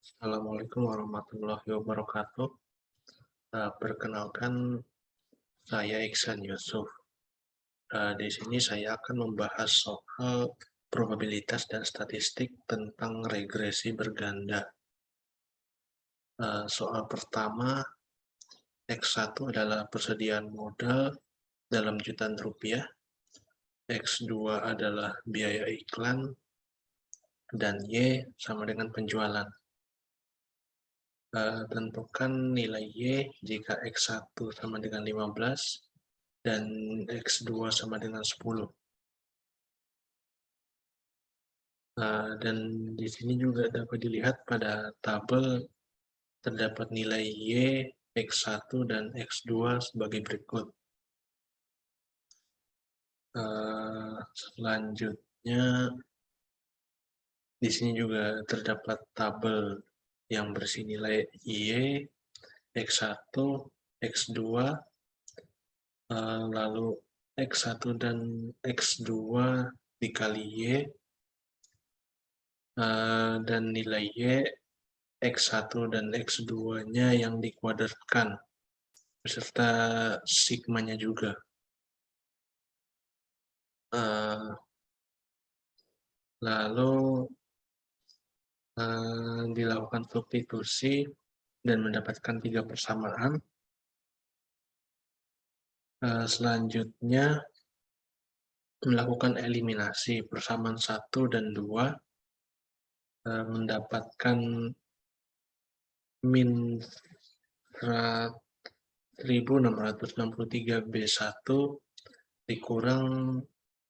Assalamualaikum warahmatullahi wabarakatuh. Perkenalkan, saya Iksan Yusuf. Di sini saya akan membahas soal probabilitas dan statistik tentang regresi berganda. Soal pertama, X1 adalah persediaan modal dalam jutaan rupiah, X2 adalah biaya iklan, dan Y sama dengan penjualan. Tentukan nilai Y jika X1 sama dengan 15 dan X2 sama dengan 10. Dan di sini juga dapat dilihat pada tabel terdapat nilai Y, X1 dan X2 sebagai berikut. Selanjutnya di sini juga terdapat tabel yang berisi nilai Y, X1, X2, lalu X1 dan X2 dikali Y, dan nilai Y, X1 dan X2-nya yang dikuadratkan, beserta sigmanya juga. Lalu dilakukan substitusi dan mendapatkan 3 persamaan. Selanjutnya melakukan eliminasi persamaan 1 dan 2, mendapatkan min 1663 B1 dikurang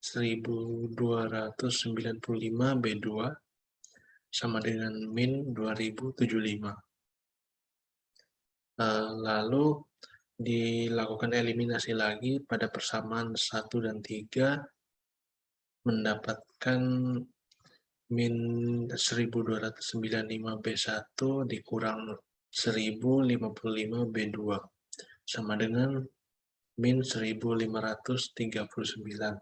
1295 B2 sama dengan min 2075. Lalu dilakukan eliminasi lagi pada persamaan 1 dan 3, mendapatkan min 1295 B1 dikurang 1055 B2 sama dengan min 1539.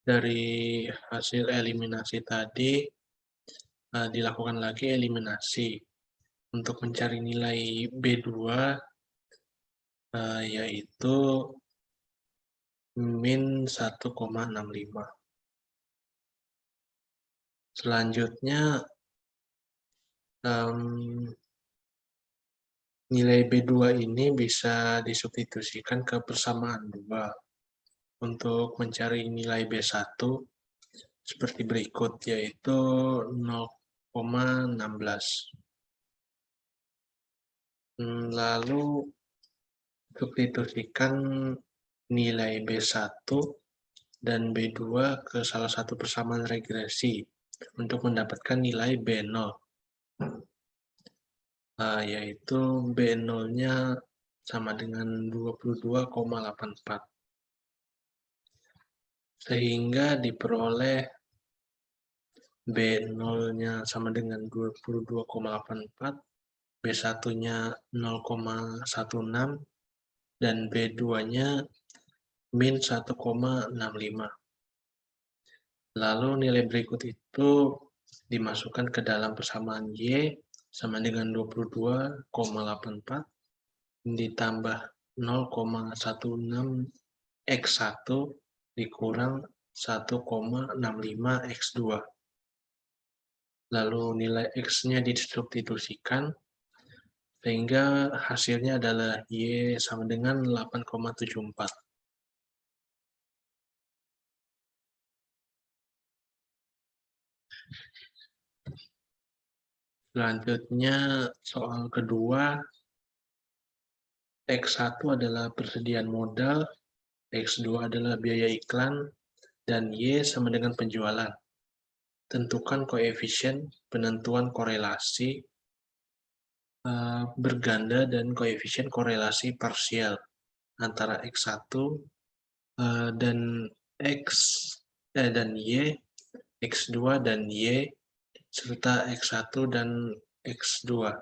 Dari hasil eliminasi tadi, dilakukan lagi eliminasi untuk mencari nilai B2, yaitu min 1,65. Selanjutnya nilai B2 ini bisa disubstitusikan ke persamaan 2 untuk mencari nilai B1 seperti berikut, yaitu 0,16. Lalu substitusikan nilai B1 dan B2 ke salah satu persamaan regresi untuk mendapatkan nilai B0, yaitu B0-nya sama dengan 22,84. Sehingga diperoleh B0-nya sama dengan 22,84, B1-nya 0,16, dan B2-nya min 1,65. Lalu nilai berikut itu dimasukkan ke dalam persamaan Y sama dengan 22,84 ditambah 0,16 X1 dikurang 1,65 X2. Lalu nilai X-nya disubstitusikan sehingga hasilnya adalah Y sama dengan 8,74. Selanjutnya soal kedua, X1 adalah persediaan modal, X2 adalah biaya iklan, dan Y sama dengan penjualan. Tentukan koefisien penentuan korelasi berganda dan koefisien korelasi parsial antara X1 dan Y, X2 dan Y, serta X1 dan X2.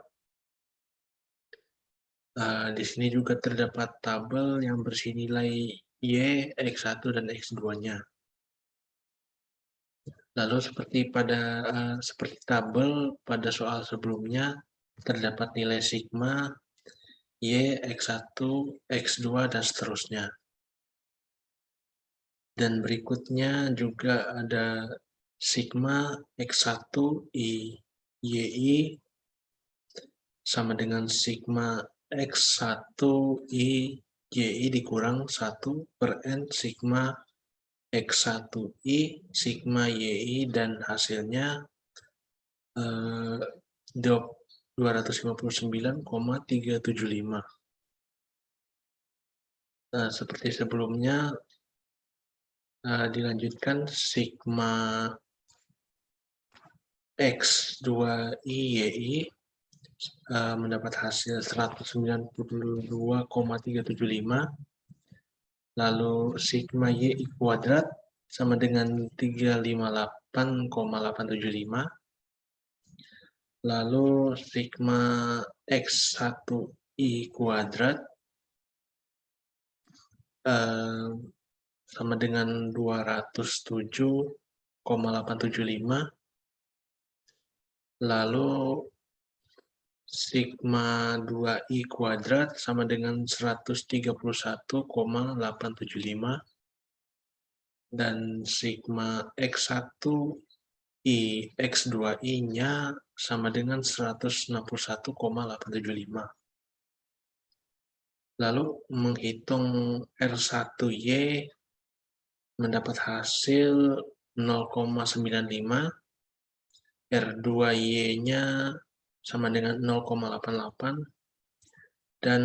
Di sini juga terdapat tabel yang berisi nilai Y, X1 dan X2-nya. Lalu seperti tabel pada soal sebelumnya, terdapat nilai sigma, Y, X1, X2, dan seterusnya. Dan berikutnya juga ada sigma X1 YI sama dengan sigma X1 YI dikurang 1 per N sigma X1I sigma YI dan hasilnya 259,375. Nah, seperti sebelumnya dilanjutkan sigma X2I YI mendapat hasil 192,375, lalu sigma YI kuadrat sama dengan 358,875, lalu sigma X1I kuadrat sama dengan 207,875, lalu sigma 2i kuadrat sama dengan 131,875, dan sigma X1i X2i-nya sama dengan 161,875. Lalu menghitung R1Y mendapat hasil 0,95, R2Y-nya sama dengan 0,88, dan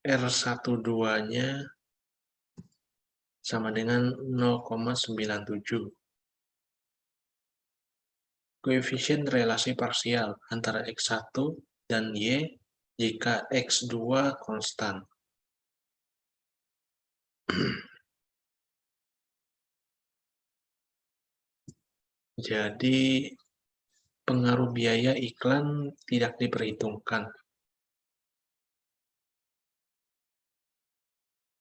R12-nya sama dengan 0,97. Koefisien relasi parsial antara X1 dan Y jika X2 konstan. Jadi pengaruh biaya iklan tidak diperhitungkan.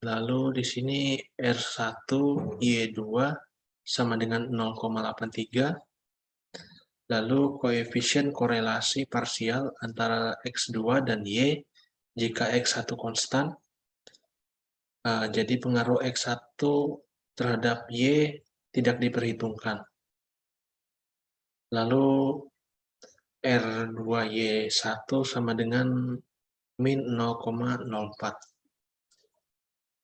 Lalu di sini R1 Y2 sama dengan 0,83. Lalu koefisien korelasi parsial antara X2 dan Y jika X1 konstan. Jadi pengaruh X1 terhadap Y tidak diperhitungkan. Lalu R2Y1 sama dengan min 0,04.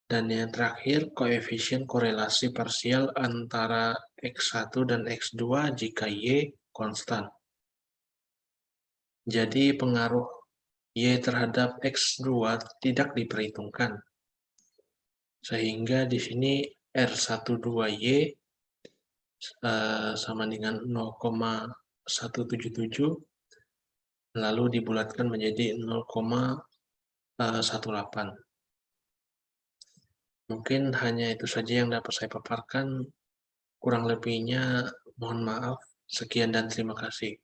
Dan yang terakhir, koefisien korelasi parsial antara X1 dan X2 jika Y konstan. Jadi pengaruh Y terhadap X2 tidak diperhitungkan. Sehingga di sini R12Y sama dengan 0,177, lalu dibulatkan menjadi 0,18. Mungkin hanya itu saja yang dapat saya paparkan. Kurang lebihnya mohon maaf. Sekian dan terima kasih.